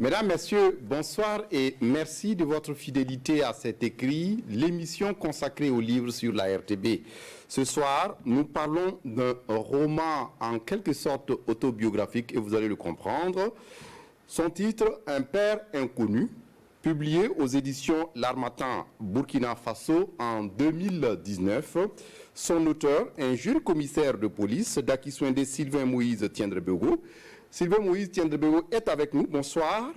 Mesdames, Messieurs, bonsoir et merci de votre fidélité à cet écrit, l'émission consacrée aux livres sur la RTB. Ce soir, nous parlons d'un roman en quelque sorte autobiographique et vous allez le comprendre. Son titre, Un père inconnu, publié aux éditions L'Harmattan Burkina Faso en 2019. Son auteur, un jeune commissaire de police d'Akiswende Sylvain Moïse Tiendrebego. Sylvain Moïse Tiendrebego est avec nous. Bonsoir.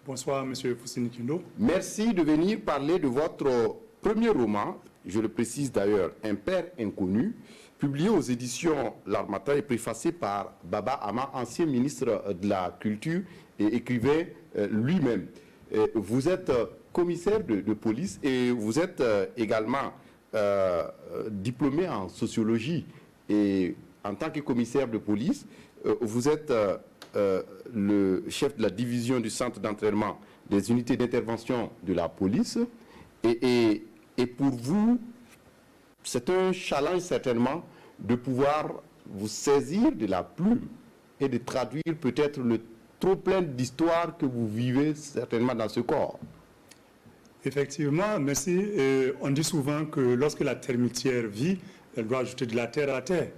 Bonsoir, Monsieur Foussini Kindo. Merci de venir parler de votre premier roman, je le précise d'ailleurs, Un père inconnu, publié aux éditions L'Harmattan et préfacé par Baba Ama, ancien ministre de la Culture et écrivain lui-même. Vous êtes commissaire de police et vous êtes également diplômé en sociologie. Et en tant que commissaire de police, vous êtes le chef de la division du centre d'entraînement des unités d'intervention de la police. Et pour vous, c'est un challenge certainement de pouvoir vous saisir de la plume et de traduire peut-être le trop plein d'histoires que vous vivez certainement dans ce corps. Effectivement, merci. On dit souvent que lorsque la termitière vit, elle doit ajouter de la terre à terre.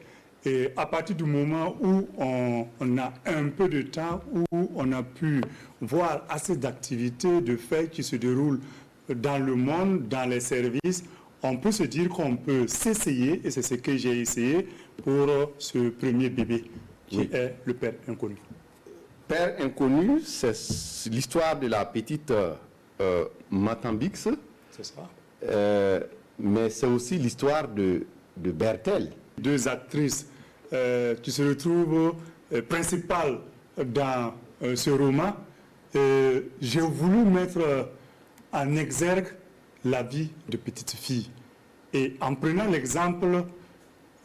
Et à partir du moment où on a un peu de temps, où on a pu voir assez d'activités, de faits qui se déroulent dans le monde, dans les services, on peut se dire qu'on peut s'essayer, et c'est ce que j'ai essayé pour ce premier bébé, qui est le père inconnu. Père inconnu, c'est l'histoire de la petite Matambix. C'est ça. Mais c'est aussi l'histoire de Bertel. Deux actrices qui se retrouvent principales dans ce roman. J'ai voulu mettre en exergue la vie de petites filles. Et en prenant l'exemple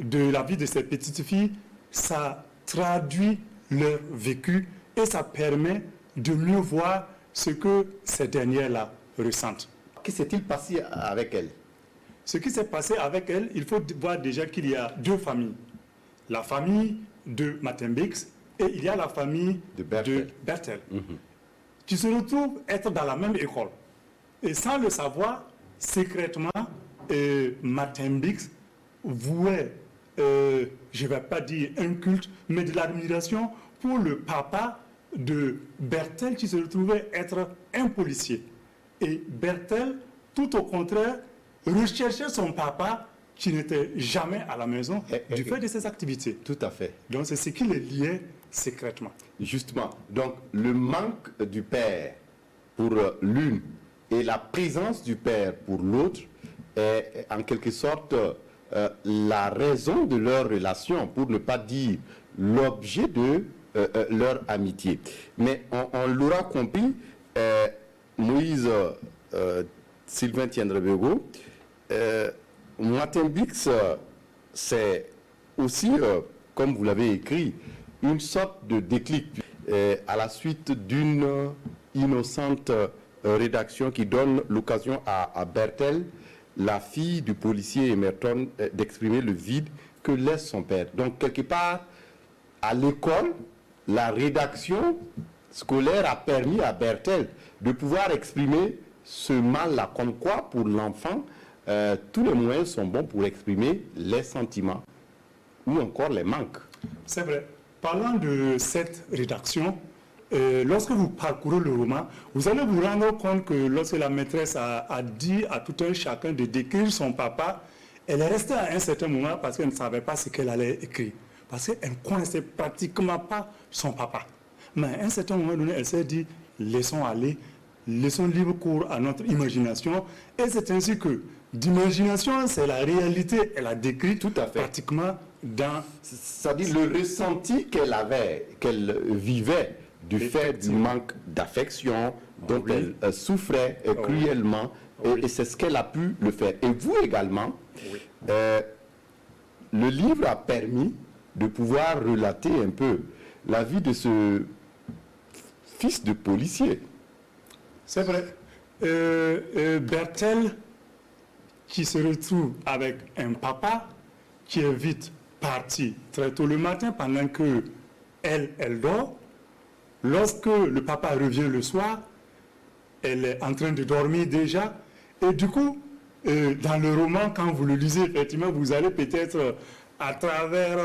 de la vie de ces petites filles, ça traduit leur vécu et ça permet de mieux voir ce que ces dernières-là ressentent. Que s'est-il passé avec elles? Ce qui s'est passé avec elles, il faut voir déjà qu'il y a deux familles. La famille de Matambix et il y a la famille de Bertel. Qui se retrouvent être dans la même école. Et sans le savoir, secrètement, Matambix vouait, je ne vais pas dire un culte, mais de l'admiration pour le papa de Bertel qui se retrouvait être un policier. Et Bertel, tout au contraire, recherchait son papa qui n'était jamais à la maison du fait de ses activités. Tout à fait. Donc c'est ce qui les liait secrètement. Justement, donc le manque du père pour l'une et la présence du père pour l'autre est en quelque sorte la raison de leur relation, pour ne pas dire l'objet de leur amitié. Mais on l'aura compris, Moïse Sylvain Tiendrebego, Matambix, c'est aussi, comme vous l'avez écrit, une sorte de déclic à la suite d'une innocente rédaction qui donne l'occasion à Bertel, la fille du policier Emerton, d'exprimer le vide que laisse son père. Donc, quelque part, à l'école, la rédaction scolaire a permis à Bertel de pouvoir exprimer ce mal-là, comme quoi, pour l'enfant, tous les moyens sont bons pour exprimer les sentiments ou encore les manques. C'est vrai. Parlant de cette rédaction, lorsque vous parcourez le roman, vous allez vous rendre compte que lorsque la maîtresse a dit à tout un chacun de décrire son papa, elle est restée à un certain moment parce qu'elle ne savait pas ce qu'elle allait écrire. Parce qu'elle ne connaissait pratiquement pas son papa. Mais à un certain moment donné, elle s'est dit, laissons aller, laissons libre cours à notre imagination. Et c'est ainsi que d'imagination, c'est la réalité, elle a décrit tout à fait pratiquement dans... C'est-à-dire le ressenti qu'elle avait, qu'elle vivait du fait du manque d'affection dont elle souffrait cruellement, et c'est ce qu'elle a pu le faire. Et vous également, le livre a permis de pouvoir relater un peu la vie de ce fils de policier. C'est vrai. Bertel, qui se retrouve avec un papa qui est vite parti très tôt le matin pendant que elle dort, Lorsque le papa revient le soir, elle est en train de dormir déjà. Et du coup, dans le roman, quand vous le lisez, effectivement, vous allez peut-être, à travers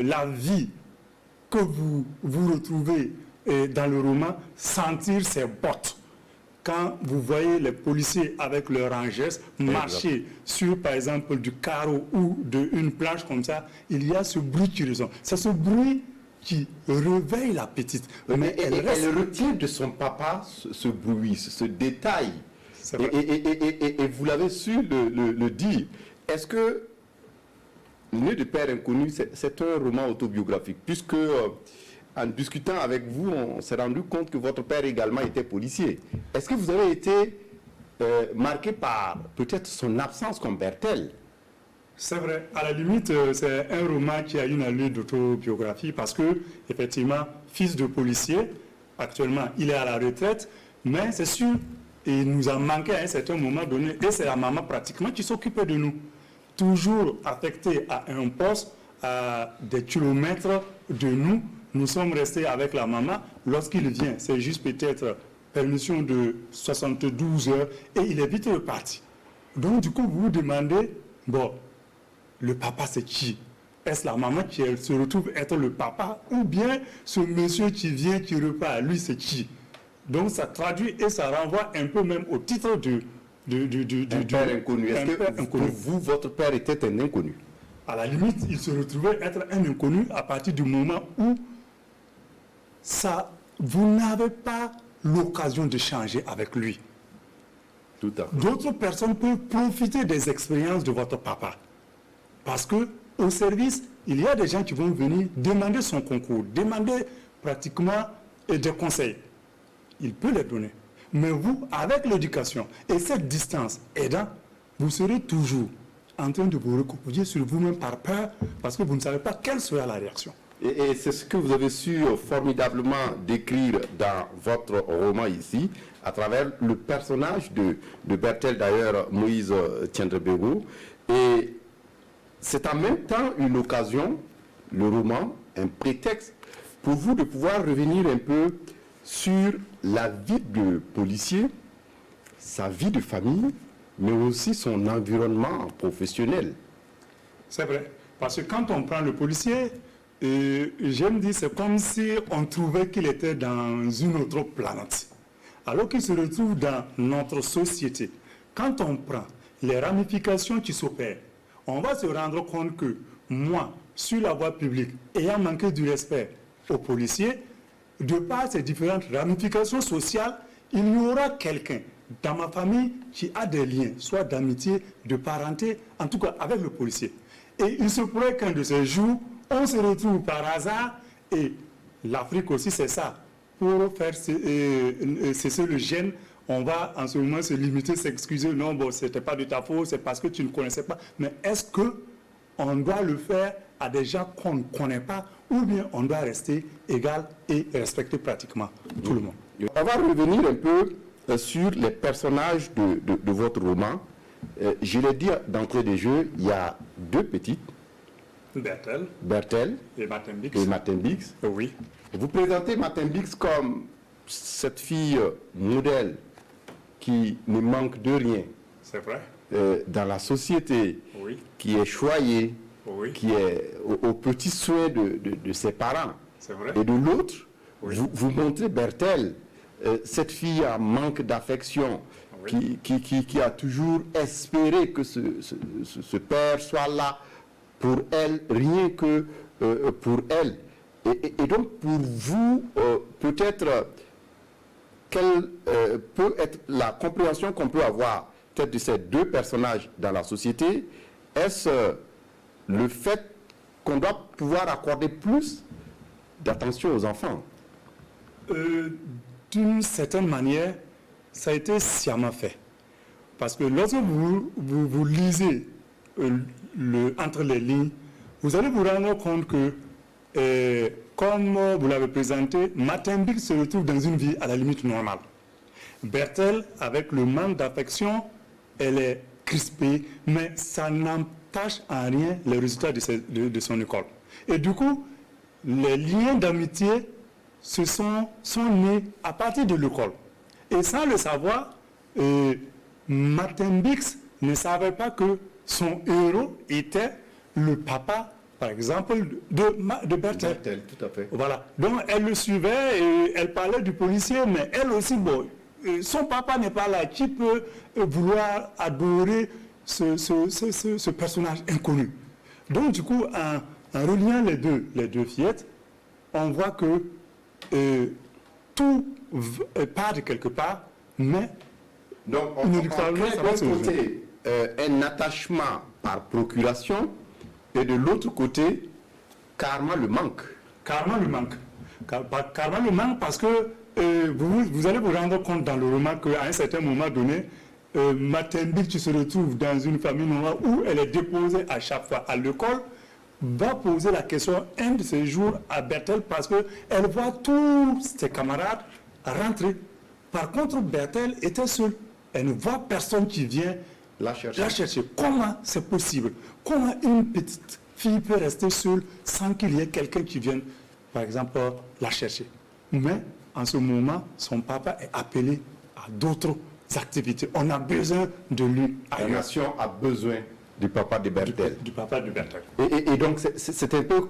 la vie que vous retrouvez dans le roman, sentir ses bottes. Quand vous voyez les policiers avec leur rangesse marcher sur, par exemple, du carreau ou d'une planche comme ça, il y a ce bruit qui résonne. C'est ce bruit qui réveille la petite. Mais elle retient de son papa ce bruit, ce détail. Et vous l'avez su le dire. Est-ce que Né de père inconnu, c'est un roman autobiographique, puisque en discutant avec vous, on s'est rendu compte que votre père également était policier. Est-ce que vous avez été marqué par peut-être son absence comme Bertel? C'est vrai. À la limite, c'est un roman qui a une allure d'autobiographie parce que, effectivement, fils de policier, actuellement, il est à la retraite, mais c'est sûr, il nous a manqué à un certain moment donné, et c'est la maman pratiquement qui s'occupait de nous. Toujours affecté à un poste, à des kilomètres de nous, nous sommes restés avec la maman. Lorsqu'il vient, c'est juste peut-être permission de 72 heures, et il est vite reparti. Donc, du coup, vous vous demandez, bon, le papa, c'est qui? Est-ce la maman qui se retrouve être le papa? Ou bien ce monsieur qui vient, qui repart, lui, c'est qui? Donc, ça traduit et ça renvoie un peu même au titre un père inconnu. Est-ce que pour vous, votre père était un inconnu? À la limite, il se retrouvait être un inconnu à partir du moment où vous n'avez pas l'occasion de changer avec lui. Tout à fait. D'autres personnes peuvent profiter des expériences de votre papa. Parce que au service, il y a des gens qui vont venir demander son concours, demander pratiquement des conseils. Il peut les donner. Mais vous, avec l'éducation et cette distance aidant, vous serez toujours en train de vous recopier sur vous-même par peur, parce que vous ne savez pas quelle sera la réaction. Et c'est ce que vous avez su formidablement décrire dans votre roman ici, à travers le personnage de Bertel, d'ailleurs, Moïse Tiendrebego. Et c'est en même temps une occasion, le roman, un prétexte pour vous de pouvoir revenir un peu sur la vie de policier, sa vie de famille, mais aussi son environnement professionnel. C'est vrai, parce que quand on prend le policier, j'aime dire, c'est comme si on trouvait qu'il était dans une autre planète, alors qu'il se retrouve dans notre société. Quand on prend les ramifications qui s'opèrent, on va se rendre compte que moi, sur la voie publique, ayant manqué du respect aux policiers, de par ces différentes ramifications sociales, il y aura quelqu'un dans ma famille qui a des liens, soit d'amitié, de parenté, en tout cas avec le policier. Et il se pourrait qu'un de ces jours, on se retrouve par hasard, et l'Afrique aussi c'est ça. Pour faire cesser le gène, on va en ce moment se limiter, s'excuser, non, bon, c'était pas de ta faute, c'est parce que tu ne connaissais pas. Mais est-ce qu'on doit le faire à des gens qu'on ne connaît pas, ou bien on doit rester égal et respecter pratiquement tout le monde? On va revenir un peu sur les personnages de votre roman. Je l'ai dit d'entrée de jeu, il y a deux petites. Bertel et Matembix. Oui. Vous présentez Matembix comme cette fille modèle qui ne manque de rien. C'est vrai. Dans la société, oui. Qui est choyée, oui. Qui est aux petits soins de ses parents. C'est vrai. Et de l'autre, oui. vous montrez Bertel, cette fille en manque d'affection, oui. qui a toujours espéré que ce père soit là pour elle, rien que pour elle. Et donc, pour vous, peut-être, quelle peut être la compréhension qu'on peut avoir peut-être de ces deux personnages dans la société? Est-ce le fait qu'on doit pouvoir accorder plus d'attention aux enfants? D'une certaine manière, ça a été sciemment fait. Parce que lorsque vous lisez entre les lignes, vous allez vous rendre compte que, comme vous l'avez présenté, Matembix se retrouve dans une vie à la limite normale. Bertel, avec le manque d'affection, elle est crispée, mais ça n'entache en rien les résultats de son école. Et du coup, les liens d'amitié sont nés à partir de l'école. Et sans le savoir, Matembix ne savait pas que son héros était le papa, par exemple, de Bertel. Bertel, tout à fait. Voilà. Donc elle le suivait et elle parlait du policier, mais elle aussi, bon, son papa n'est pas là. Qui peut vouloir adorer ce personnage inconnu? Donc du coup, en reliant les deux fillettes, on voit que tout part de quelque part, mais donc on crée d'un côté un attachement par procuration et de l'autre côté, carrément le manque. Carrément le manque. Carrément le manque parce que vous allez vous rendre compte dans le roman qu'à un certain moment donné, Matembix, tu se retrouves dans une famille noire où elle est déposée à chaque fois à l'école, va poser la question un de ces jours à Bertel parce qu'elle voit tous ses camarades rentrer. Par contre, Bertel était seule. Elle ne voit personne qui vient la chercher. Comment c'est possible? Comment une petite fille peut rester seule sans qu'il y ait quelqu'un qui vienne, par exemple, la chercher? Mais en ce moment, son papa est appelé à d'autres activités. On a besoin de lui. La nation a besoin du papa de Bertel. Du papa de Bertel. Et donc, c'est un peu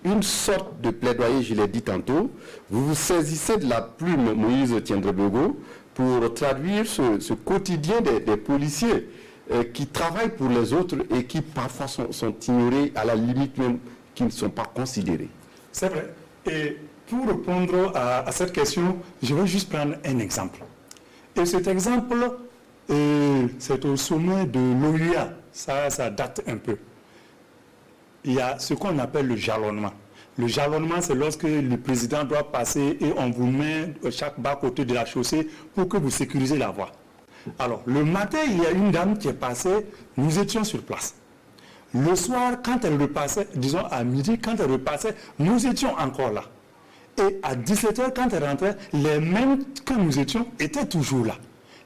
une sorte de plaidoyer, je l'ai dit tantôt. Vous vous saisissez de la plume Moïse Tiendrebego pour traduire ce quotidien des policiers qui travaillent pour les autres et qui parfois sont ignorés, à la limite même, qui ne sont pas considérés. C'est vrai. Et pour répondre à cette question, je vais juste prendre un exemple. Et cet exemple, c'est au sommet de l'OUA. Ça date un peu. Il y a ce qu'on appelle le jalonnement. Le jalonnement, c'est lorsque le président doit passer et on vous met chaque bas-côté de la chaussée pour que vous sécurisez la voie. Alors, le matin, il y a une dame qui est passée, nous étions sur place. Le soir, quand elle repassait, disons à midi, quand elle repassait, nous étions encore là. Et à 17h, quand elle rentrait, les mêmes que nous étions étaient toujours là.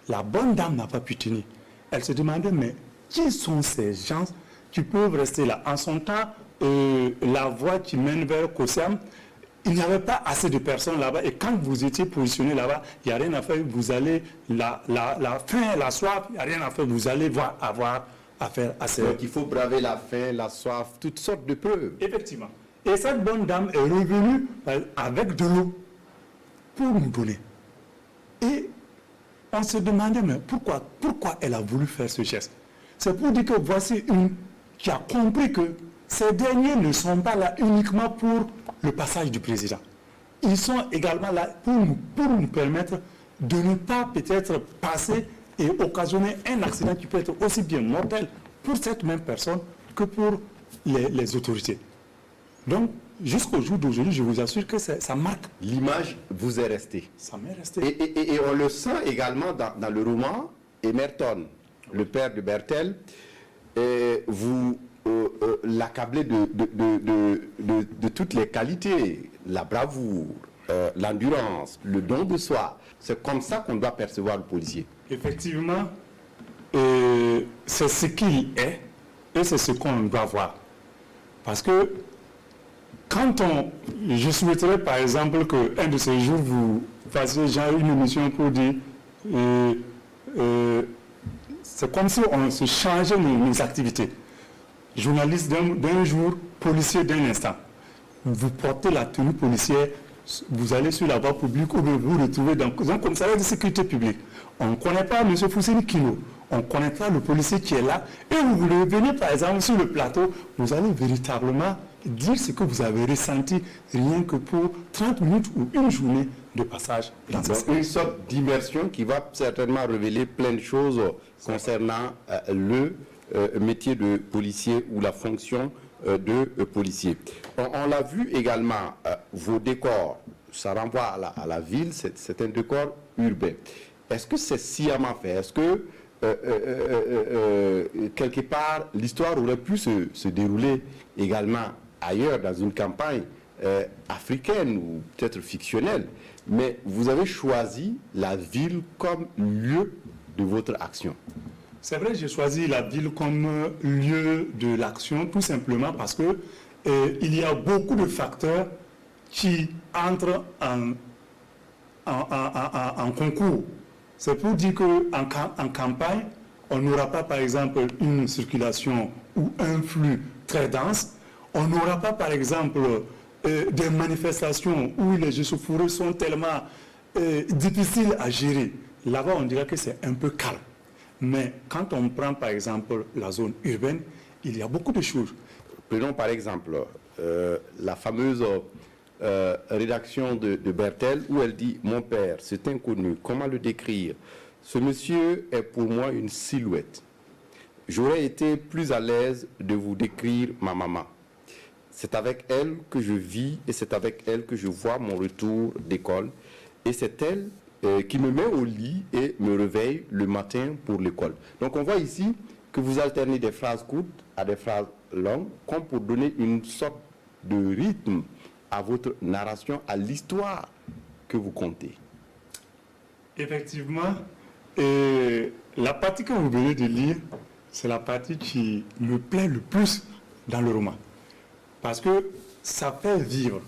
La bonne dame n'a pas pu tenir. Elle se demandait, mais qui sont ces gens qui peuvent rester là? En son temps, la voie qui mène vers Kossiam, il n'y avait pas assez de personnes là-bas. Et quand vous étiez positionné là-bas, il n'y a rien à faire. Vous allez, la faim, la soif, il n'y a rien à faire. Vous allez avoir affaire à ces... Donc il faut braver la faim, la soif, toutes sortes de preuves. Effectivement. Et cette bonne dame est revenue avec de l'eau pour nous donner. Et on se demandait, mais pourquoi elle a voulu faire ce geste? C'est pour dire que voici une qui a compris que ces derniers ne sont pas là uniquement pour le passage du président. Ils sont également là pour nous permettre de ne pas peut-être passer et occasionner un accident qui peut être aussi bien mortel pour cette même personne que pour les autorités. Donc, jusqu'au jour d'aujourd'hui, je vous assure que ça marque. L'image vous est restée. Ça m'est resté. Et on le sent également dans le roman. Emerton, le père de Bertel, vous l'accablez de toutes les qualités, la bravoure, l'endurance, le don de soi. C'est comme ça qu'on doit percevoir le policier. Effectivement, c'est ce qu'il est et c'est ce qu'on doit voir. Parce que je souhaiterais par exemple qu'un de ces jours vous fassiez genre une émission pour dire c'est comme si on se changeait nos activités. Journaliste d'un jour, policier d'un instant. Vous portez la tenue policière, vous allez sur la voie publique ou vous vous retrouvez dans un commissariat de sécurité publique. On ne connaît pas M. Fousseni Kino, on connaît pas le policier qui est là, et vous revenez par exemple sur le plateau, vous allez véritablement dire ce que vous avez ressenti rien que pour 30 minutes ou une journée de passage dans cette une sorte d'immersion qui va certainement révéler plein de choses concernant le métier de policier ou la fonction de policier. On l'a vu également, vos décors, ça renvoie à la ville, c'est un décor urbain. Est-ce que c'est sciemment fait? Est-ce que quelque part l'histoire aurait pu se dérouler également ailleurs dans une campagne africaine ou peut-être fictionnelle, mais vous avez choisi la ville comme lieu de votre action? C'est vrai, j'ai choisi la ville comme lieu de l'action, tout simplement parce que il y a beaucoup de facteurs qui entrent en concours. C'est pour dire qu'en campagne, on n'aura pas, par exemple, une circulation ou un flux très dense. On n'aura pas, par exemple, des manifestations où les échauffourées sont tellement difficiles à gérer. Là-bas, on dirait que c'est un peu calme. Mais quand on prend, par exemple, la zone urbaine, il y a beaucoup de choses. Prenons, par exemple, la fameuse rédaction de Bertel où elle dit « Mon père, c'est inconnu, comment le décrire? Ce monsieur est pour moi une silhouette. J'aurais été plus à l'aise de vous décrire ma maman. C'est avec elle que je vis et c'est avec elle que je vois mon retour d'école. Et c'est elle qui me met au lit et me réveille le matin pour l'école. » Donc on voit ici que vous alternez des phrases courtes à des phrases longues, comme pour donner une sorte de rythme à votre narration, à l'histoire que vous contez. Effectivement, la partie que vous venez de lire, c'est la partie qui me plaît le plus dans le roman. Parce que ça fait vivre.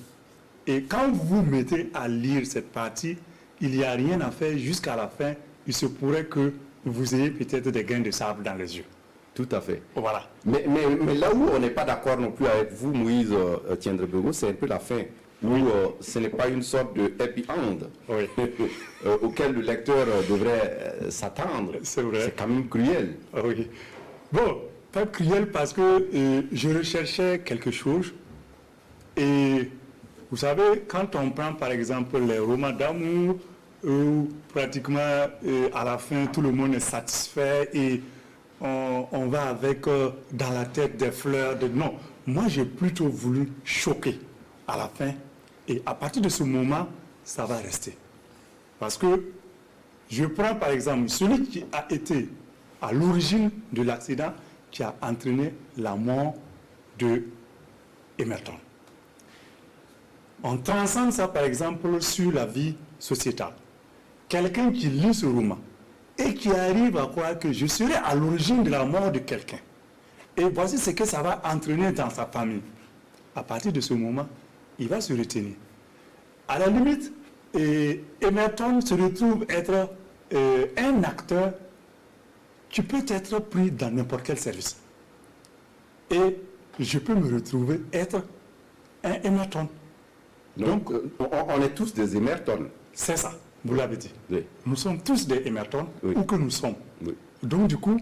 Et quand vous vous mettez à lire cette partie, il n'y a rien à faire jusqu'à la fin. Il se pourrait que vous ayez peut-être des grains de sable dans les yeux. Tout à fait. Voilà. Mais là où on n'est pas d'accord non plus avec vous, Moïse Tiendrebego, c'est un peu la fin, où ce n'est pas une sorte de happy end oui. Auquel le lecteur devrait s'attendre. C'est vrai. C'est quand même cruel. Oui. Bon, pas cruel parce que je recherchais quelque chose. Et vous savez, quand on prend par exemple les romans d'amour, où pratiquement à la fin tout le monde est satisfait et on va avec dans la tête des fleurs. Non, moi j'ai plutôt voulu choquer à la fin. Et à partir de ce moment, ça va rester. Parce que je prends par exemple celui qui a été à l'origine de l'accident qui a entraîné la mort de Emerton. On transcende ça par exemple sur la vie sociétale. Quelqu'un qui lit ce roman et qui arrive à croire que je serai à l'origine de la mort de quelqu'un. Et voici ce que ça va entraîner dans sa famille. À partir de ce moment, il va se retenir. À la limite, Emerton se retrouve être un acteur qui peut être pris dans n'importe quel service. Et je peux me retrouver être un Emerton. Donc on est tous des Emerton. C'est ça. Vous l'avez dit. Oui. Nous sommes tous des Emerton, oui. où que nous sommes. Oui. Donc du coup,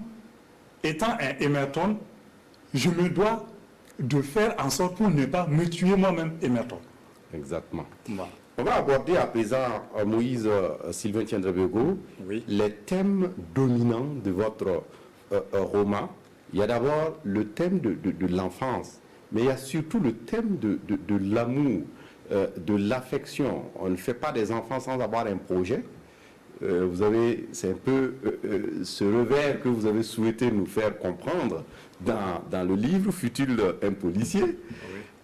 étant un Emerton, je me dois de faire en sorte pour ne pas me tuer moi-même Emerton. Exactement. Voilà. On va aborder à présent, Moïse Sylvain Tiendrebego, oui. les thèmes dominants de votre roman. Il y a d'abord le thème de l'enfance, mais il y a surtout le thème de l'amour. De l'affection. On ne fait pas des enfants sans avoir un projet. C'est un peu ce revers que vous avez souhaité nous faire comprendre dans le livre, fut-il un policier.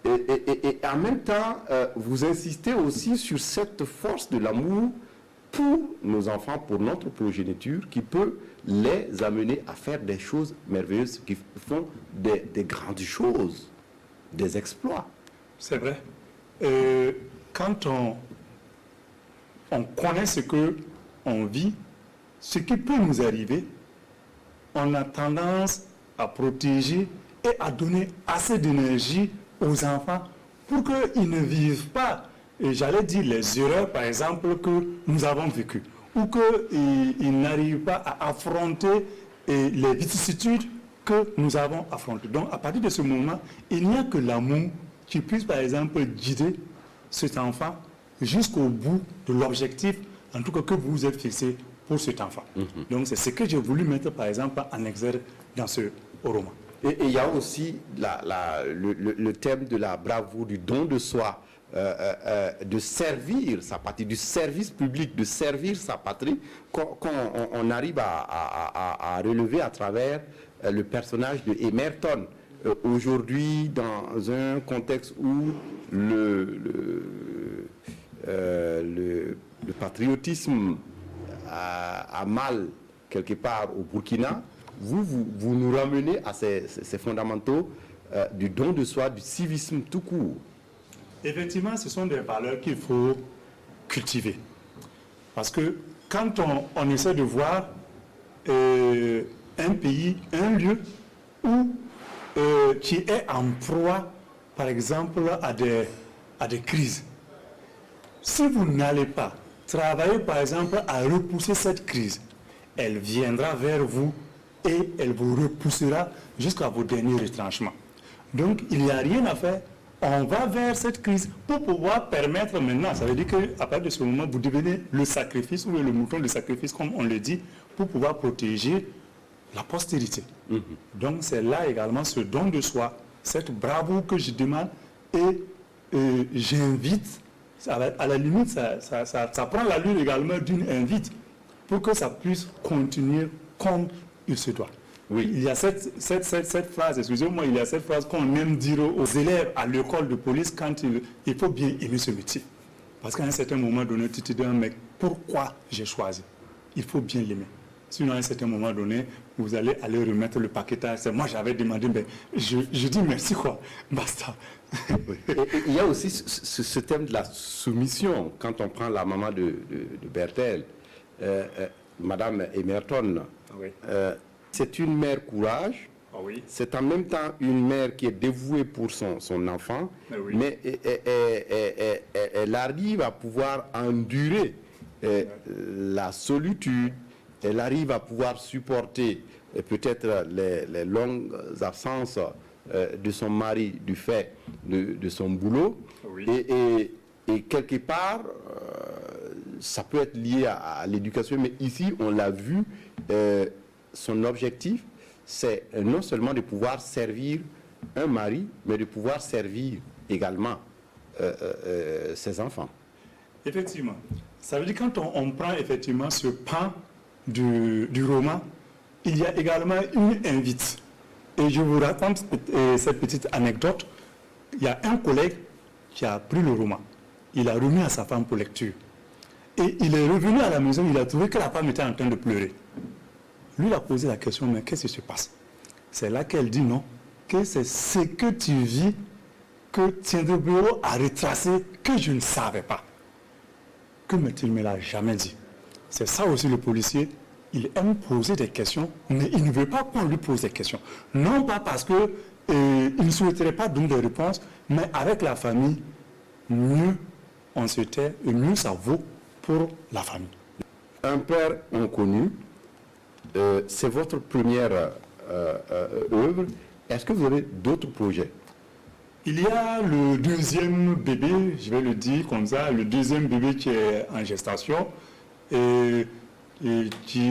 Oui. Et en même temps, vous insistez aussi sur cette force de l'amour pour nos enfants, pour notre progéniture, qui peut les amener à faire des choses merveilleuses, qui font des grandes choses, des exploits. C'est vrai. Quand on connaît ce qu'on vit, ce qui peut nous arriver, on a tendance à protéger et à donner assez d'énergie aux enfants pour qu'ils ne vivent pas, j'allais dire, les erreurs, par exemple, que nous avons vécues, ou qu'ils n'arrivent pas à affronter les vicissitudes que nous avons affrontées. Donc, à partir de ce moment, il n'y a que l'amour qui puisse, par exemple, guider cet enfant jusqu'au bout de l'objectif, en tout cas, que vous vous êtes fixé pour cet enfant. Mm-hmm. Donc, c'est ce que j'ai voulu mettre, par exemple, en exergue dans ce roman. Et il y a aussi le thème de la bravoure, du don de soi, de servir sa patrie, du service public, de servir sa patrie, qu'on arrive à relever à travers le personnage de Emerton. Aujourd'hui, dans un contexte où le patriotisme a mal quelque part au Burkina, vous nous ramenez à ces fondamentaux du don de soi, du civisme tout court. Effectivement, ce sont des valeurs qu'il faut cultiver. Parce que quand on essaie de voir un pays, un lieu qui est en proie, par exemple, à des crises, si vous n'allez pas travailler, par exemple, à repousser cette crise, elle viendra vers vous et elle vous repoussera jusqu'à vos derniers retranchements. Donc, il n'y a rien à faire. On va vers cette crise pour pouvoir permettre maintenant, ça veut dire qu'à partir de ce moment, vous devenez le sacrifice ou le mouton de sacrifice, comme on le dit, pour pouvoir protéger la postérité. Donc, c'est là également ce don de soi, cette bravoure que je demande et j'invite, à la limite, ça prend l'allure également d'une invite pour que ça puisse continuer comme il se doit. Oui. Il y a cette phrase, excusez-moi, il y a cette phrase qu'on aime dire aux élèves à l'école de police quand il faut bien aimer ce métier. Parce qu'à un certain moment donné, tu te dis, mais pourquoi j'ai choisi? Il faut bien l'aimer. Sinon, à un certain moment donné, vous allez aller remettre le paquetage. Moi, j'avais demandé, mais je dis merci, quoi. Basta. Il y a aussi ce thème de la soumission. Quand on prend la maman de Bertel, Madame Emerton, oui. C'est une mère courage, oui. C'est en même temps une mère qui est dévouée pour son enfant, oui. Mais elle arrive à pouvoir endurer la solitude, elle arrive à pouvoir supporter peut-être les longues absences de son mari du fait de son boulot, oui. et quelque part, ça peut être lié à l'éducation, mais ici on l'a vu, son objectif, c'est non seulement de pouvoir servir un mari, mais de pouvoir servir également ses enfants. Effectivement. Ça veut dire quand on prend effectivement ce pan du roman, il y a également une invite. Et je vous raconte cette petite anecdote. Il y a un collègue qui a pris le roman. Il l'a remis à sa femme pour lecture. Et il est revenu à la maison, il a trouvé que la femme était en train de pleurer. Lui, il a posé la question, mais qu'est-ce qui se passe? C'est là qu'elle dit non, que c'est ce que tu vis, que Tiendré Bureau a retracé, que je ne savais pas. Que il ne me l'a jamais dit. C'est ça aussi le policier, il aime poser des questions, mais il ne veut pas qu'on lui pose des questions. Non pas parce qu'il ne souhaiterait pas donner des réponses, mais avec la famille, mieux on se tait et mieux ça vaut pour la famille. Un père inconnu, c'est votre première œuvre. Est-ce que vous avez d'autres projets? Il y a le deuxième bébé, je vais le dire comme ça, le deuxième bébé qui est en gestation et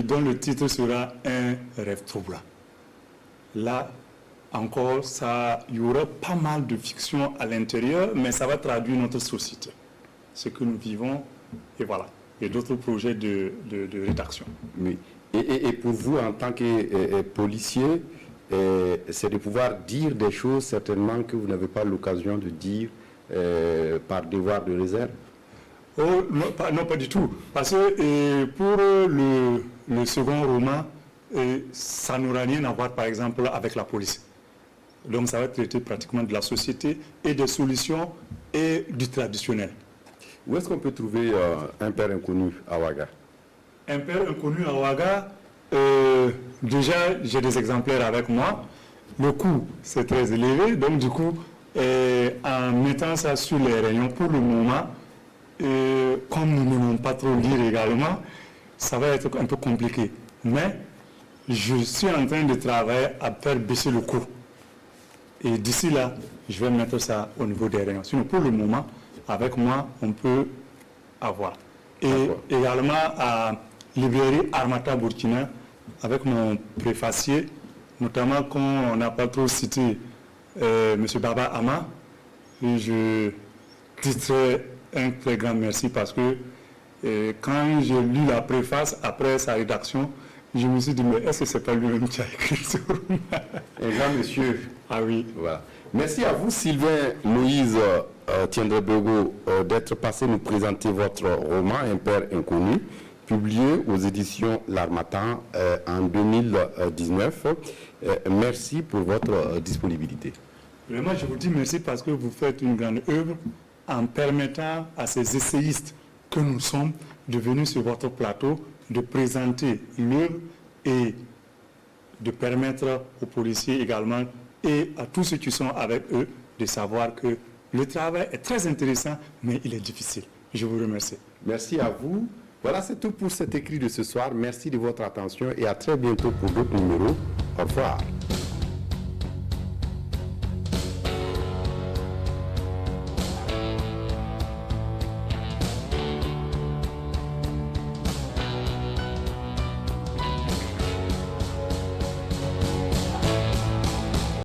dont le titre sera Un rêve troublant. Là, encore, il y aura pas mal de fiction à l'intérieur, mais ça va traduire notre société, ce que nous vivons, et voilà. Et d'autres projets de rédaction. Oui. Et pour vous, en tant que policier, c'est de pouvoir dire des choses certainement que vous n'avez pas l'occasion de dire par devoir de réserve? Oh, non, pas du tout. Parce que pour le second roman, ça n'aura rien à voir, par exemple, avec la police. Donc ça va traiter pratiquement de la société et des solutions et du traditionnel. Où est-ce qu'on peut trouver Un père inconnu à Ouaga? Un père inconnu à Ouaga, déjà j'ai des exemplaires avec moi. Le coût c'est très élevé, donc du coup en mettant ça sur les rayons pour le moment, comme nous n'aimons pas trop lire également, ça va être un peu compliqué. Mais je suis en train de travailler à faire baisser le coût. Et d'ici là, je vais mettre ça au niveau des rayons. Sinon pour le moment, avec moi, on peut avoir. Et également à librairie Armata Burkina, avec mon préfacier, notamment quand on n'a pas trop cité M. Baba Ama, et je titrerai un très grand merci parce que quand j'ai lu la préface après sa rédaction, je me suis dit, mais est-ce que c'est pas lui-même qui a écrit ce roman? Un grand monsieur. Ah oui. Voilà. Merci à vous, Sylvain Moïse Tiendré Bureau, d'être passé nous présenter votre roman Un père inconnu, publié aux éditions L'Harmattan en 2019. Merci pour votre disponibilité. Vraiment, je vous dis merci parce que vous faites une grande œuvre en permettant à ces essayistes que nous sommes de venir sur votre plateau, de présenter l'œuvre et de permettre aux policiers également et à tous ceux qui sont avec eux de savoir que le travail est très intéressant, mais il est difficile. Je vous remercie. Merci à vous. Voilà, c'est tout pour cet écrit de ce soir. Merci de votre attention et à très bientôt pour d'autres numéros. Au revoir.